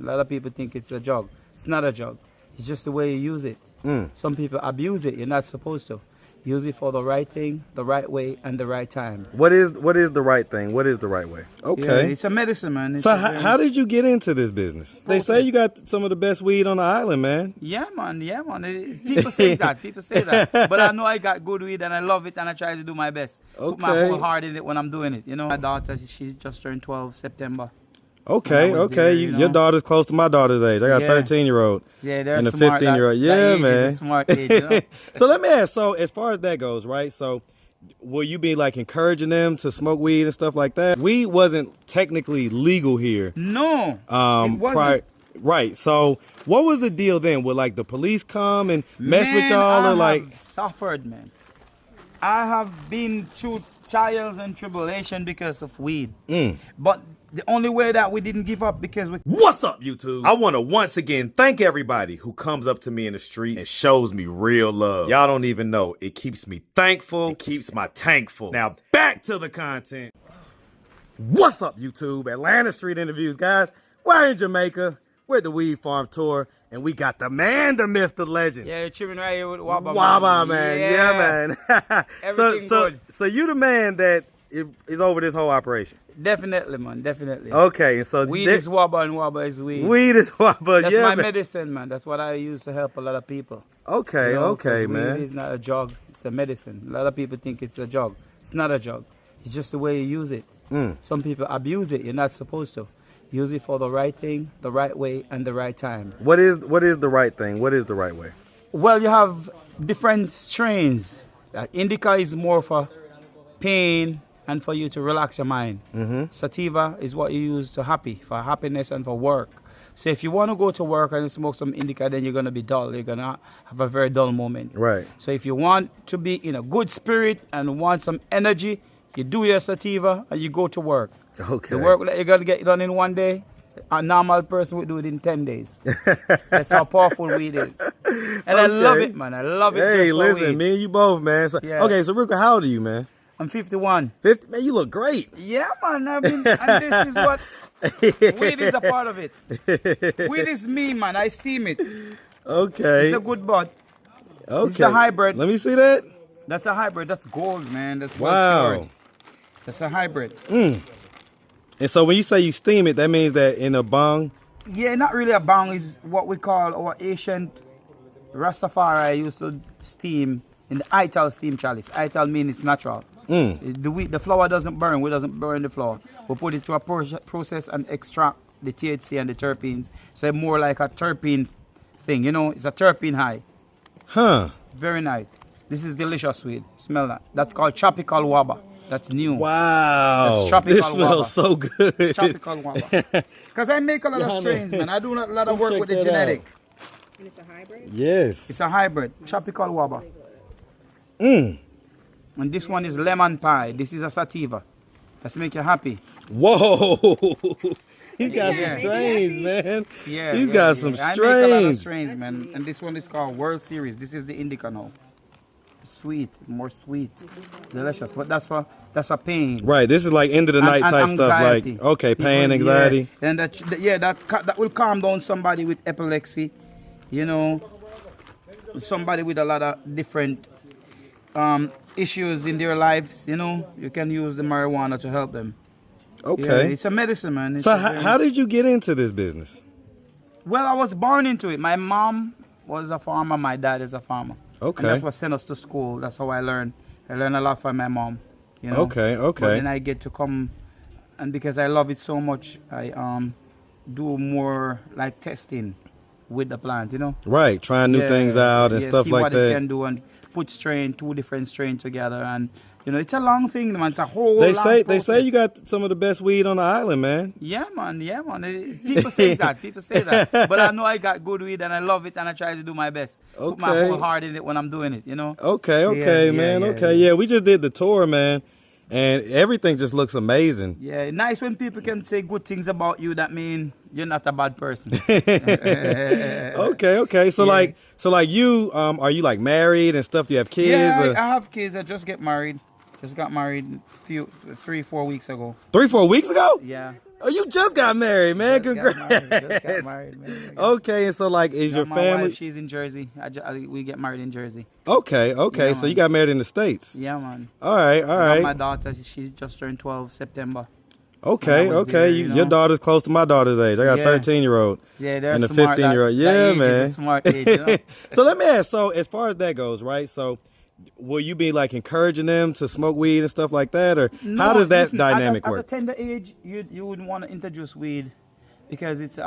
A lot of people think it's a drug. It's not a drug. It's just the way you use it. Some people abuse it. You're not supposed to. Use it for the right thing, the right way, and the right time. What is the right thing? What is the right way? Okay. Yeah, it's a medicine, man. So how did you get into this business? They say you got some of the best weed on the island, man. Yeah, man. Yeah, man. People say that. People say that. But I know I got good weed and I love it and I try to do my best. Put my whole heart in it when I'm doing it. You know, my daughter, she just turned 12 September. Okay, okay. There, you know? Your daughter's close to my daughter's age. I got a 13-year-old. Yeah, they're and a smart. 15-year-old. Yeah, that age man. Is a smart age, you know? So let me ask. So as far as that goes, right? So will you be like encouraging them to smoke weed and stuff like that? Weed wasn't technically legal here. No, it wasn't. Right. So what was the deal then? Would like the police come and mess with y'all, or like? Have suffered, man. I have been through trials and tribulation because of weed. But the only way that we didn't give up because we... What's up, YouTube? I want to once again thank everybody who comes up to me in the street and shows me real love. Y'all don't even know. It keeps me thankful. It keeps my tank full. Now back to the content. What's up, YouTube? Atlanta Street Interviews, guys. We're in Jamaica. We're at the Weed Farm Tour, and we got the man, the myth, the legend. Yeah, you're chilling right here with WABBA. WABBA, man. Yeah, man. Everything good. So you the man that is over this whole operation? Definitely, man. Definitely. Okay, and so weed is WABBA and WABBA is weed. Weed is WABBA. That's yeah, my man. medicine, man. That's what I use to help a lot of people. Okay, you know, okay, man. Weed is not a drug. It's a medicine. A lot of people think it's a drug. It's not a drug. It's just the way you use it. Some people abuse it. You're not supposed to. Use it for the right thing, the right way, and the right time. What is the right thing? What is the right way? Well, you have different strains. Indica is more for pain and for you to relax your mind. Sativa is what you use for happiness and for work. So if you want to go to work and smoke some indica, then you're going to be dull. You're going to have a very dull moment. Right. So if you want to be in a good spirit and want some energy, you do your sativa and you go to work. Okay. The work that you're going to get done in one day, a normal person would do it in 10 days. That's how powerful weed is. And I love it, man. I love it. Hey, listen, me and you both, man. So, yeah. Okay, so Rico, how old are you, man? I'm 51. 50? Man, you look great. Yeah, man. I mean, and this is what weed is a part of it. Weed is me, man. I steam it. Okay. It's a good bud. Okay. It's a hybrid. Let me see that. That's a hybrid. That's gold, man. That's wow. That's a hybrid. And so when you say you steam it, that means that in a bong? Yeah, not really a bong. Is what we call our ancient Rastafari used to steam in the ital steam chalice. Ital means it's natural. The flower doesn't burn. We doesn't burn the flower. We put it through a process and extract the THC and the terpenes. So it's more like a terpene thing. You know, it's a terpene high. Huh. Very nice. This is delicious weed. Smell that. That's called tropical WABBA. That's new. Wow. That's tropical this smells WABBA. so good. It's tropical WABBA. Because I make a lot of strains, man. I do a lot of work with the genetic. And it's a hybrid? Yes. It's a hybrid. Tropical WABBA. And this one is lemon pie. This is a sativa. That's make you happy. Whoa. He's got some strains, man. Yeah. He's got some strains. I make a lot of strains, man. And this one is called World Series. This is the indica now. Sweet, more sweet, delicious. But that's for pain. Right. This is like end of the night type anxiety. stuff. Like okay, pain, anxiety. Yeah. And that will calm down somebody with epilepsy. You know, somebody with a lot of different issues in their lives. You know, you can use the marijuana to help them. Okay. Yeah, it's a medicine, man. So how did you get into this business? Well, I was born into it. My mom was a farmer. My dad is a farmer. Okay. And that's what sent us to school. That's how I learned. I learned a lot from my mom. You know? Okay, okay. But then I get to come, and because I love it so much, I do more like testing with the plant, you know? Right, trying new things out and stuff see like what that. it can do and put two different strains together, and you know, it's a long thing, man. It's a whole They long say you got some of the best weed on the island, man. Yeah, man. Yeah, man. People say that. People say that. But I know I got good weed and I love it and I try to do my best. Put my whole heart in it when I'm doing it, you know? Okay, man. Yeah, we just did the tour, man. And everything just looks amazing. Yeah, nice when people can say good things about you. That mean you're not a bad person. Okay. So like you, are you like married and stuff? Do you have kids? Yeah, I have kids. I just get married. Just got married 3-4 weeks ago. 3-4 weeks ago? Yeah. Oh, you just got married, man. Congrats. Just got married, man. Okay, and so like, is your my family? wife, she's in Jersey. We get married in Jersey. Okay, okay. Yeah, so man. you got married in the States. Yeah, man. All right, all right. My daughter, she just turned 12 September. Okay, okay. There, you know? Your daughter's close to my daughter's age. I got a 13-year-old. Yeah, they're and a smart. 15-year-old. Yeah, that age man. is a smart age, you know? So let me ask. So as far as that goes, right? So will you be like encouraging them to smoke weed and stuff like that, or No, how does that listen, dynamic at work? At a tender age, you wouldn't want to introduce weed because it's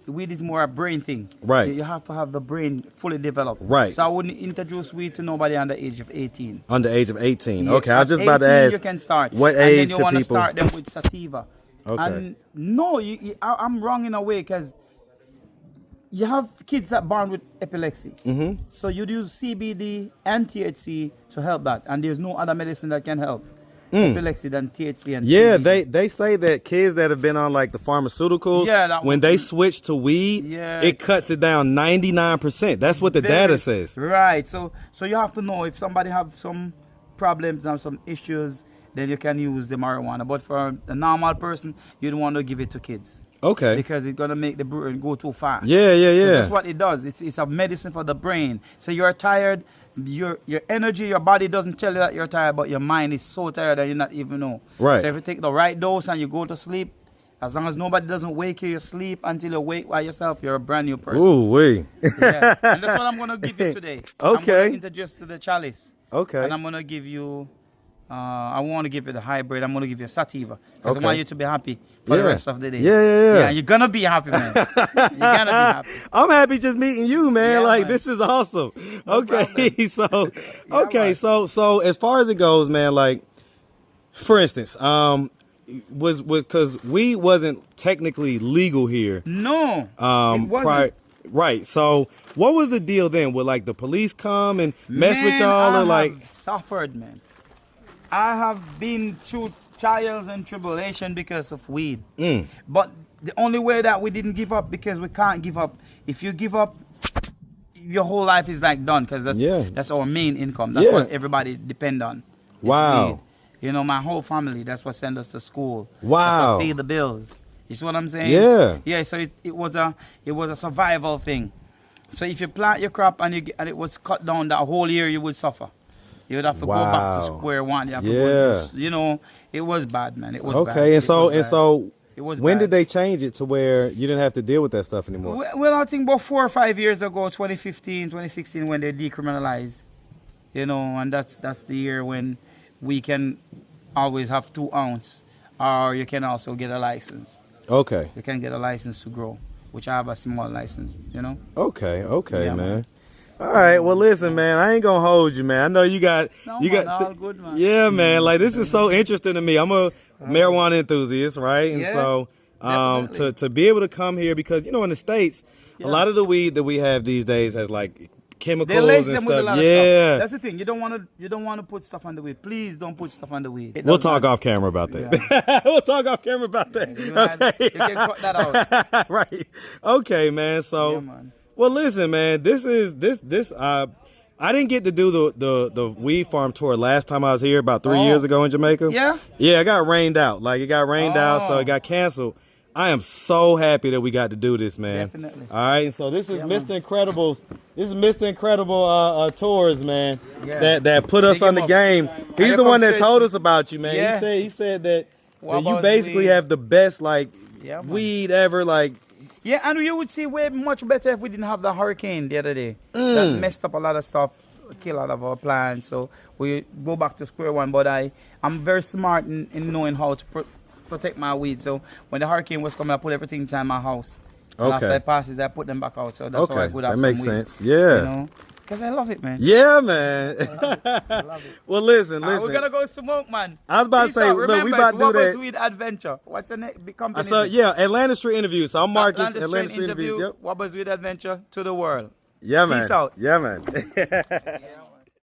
weed is more a brain thing. Right. You have to have the brain fully developed. Right. So I wouldn't introduce weed to nobody under the age of 18. Under the age of 18. Yeah, Okay, I was just about to 18 ask. you can start. What and age then you should want to people? start them with sativa. Okay. And no, I'm wrong in a way because you have kids that born with epilepsy. Mm-hmm. So you'd use CBD and THC to help that. And there's no other medicine that can help epilepsy than THC and Yeah, CBD. they say that kids that have been on like the pharmaceuticals, when they switch to weed, it cuts it down 99%. That's what the data says. Right. So you have to know if somebody have some problems and some issues, then you can use the marijuana. But for a normal person, you don't want to give it to kids. Okay. Because it's gonna make the brain go too fast. Yeah. That's what it does. It's a medicine for the brain. So you're tired, your energy, your body doesn't tell you that you're tired, but your mind is so tired that you not even know. Right. So if you take the right dose and you go to sleep, as long as nobody doesn't wake you, you sleep until you wake by yourself, you're a brand new person. Ooh, wee. Yeah. And that's what I'm gonna give you today. I'm Okay. gonna introduce you to the chalice. Okay. And I'm gonna give you I want to give you the hybrid. I'm going to give you a sativa because I want you to be happy for the rest of the day. Yeah. You're going to be happy, man. You're going to be happy. I'm happy just meeting you, man. Yeah, like, man. this is awesome. No okay, so, Yeah, okay, man. so as far as it goes, man, like, for instance, was because weed wasn't technically legal here. No, it wasn't. Right. So, what was the deal then? Would like the police come and mess with y'all, or like? I have suffered, man. I have been through trials and tribulation because of weed. But the only way that we didn't give up, because we can't give up. If you give up, your whole life is like done, because that's our main income. That's what everybody depend on. Wow. Weed. You know, my whole family, that's what sent us to school. Wow. That's what pay the bills. You see what I'm saying? Yeah. Yeah, so it was a survival thing. So if you plant your crop and it was cut down that whole year, you would suffer. You would have to go back to square one. You have to go, you know, it was bad, man. It was bad. Okay, and so it was when bad. did they change it to where you didn't have to deal with that stuff anymore? Well, I think about 4 or 5 years ago, 2015, 2016, when they decriminalized, you know, and that's the year when we can always have 2 ounce, or you can also get a license. Okay. You can get a license to grow, which I have a small license, you know. Okay, man. All right, well, listen, man, I ain't gonna hold you, man. I know you got, all good, man. Yeah, man. Like, this is so interesting to me. I'm a marijuana enthusiast, right? And so, to be able to come here, because you know, in the States, a lot of the weed that we have these days has like chemicals and stuff. With a lot of stuff. That's the thing. You don't want to put stuff on the weed. Please don't put stuff on the weed. We'll talk off camera about that. We'll talk off camera about that. You can cut that out. Right. Okay, man. So. Man. Well, listen, man. I didn't get to do the weed farm tour last time I was here about 3 years ago in Jamaica. Yeah. Yeah, it got rained out. Like, it got rained out, so it got canceled. I am so happy that we got to do this, man. Definitely. All right. So this is Mr. Incredible's. This is Mr. Incredible tours, man. Yeah. That put us on the game. He's the one that told us about you, man. Yeah. He said that you basically have the best weed ever, like. Yeah, and you would see way much better if we didn't have the hurricane the other day. That messed up a lot of stuff, killed a lot of our plants. So we go back to square one. But I'm very smart in knowing how to protect my weed. So when the hurricane was coming, I put everything inside my house. And after it passes, I put them back out. So that's how I could have that makes some weed, sense. Yeah. You know? Because I love it, man. Yeah, man. I love it. Well, listen. We're going to go smoke, man. I was about to say, look, we about to do WABBA's that. Weed Adventure. What's the big company? Atlanta Street Interviews. So I'm Marcus, Atlanta Street Interviews. WABBA's Weed Adventure to the world. Yeah, man. Peace out. Yeah, man.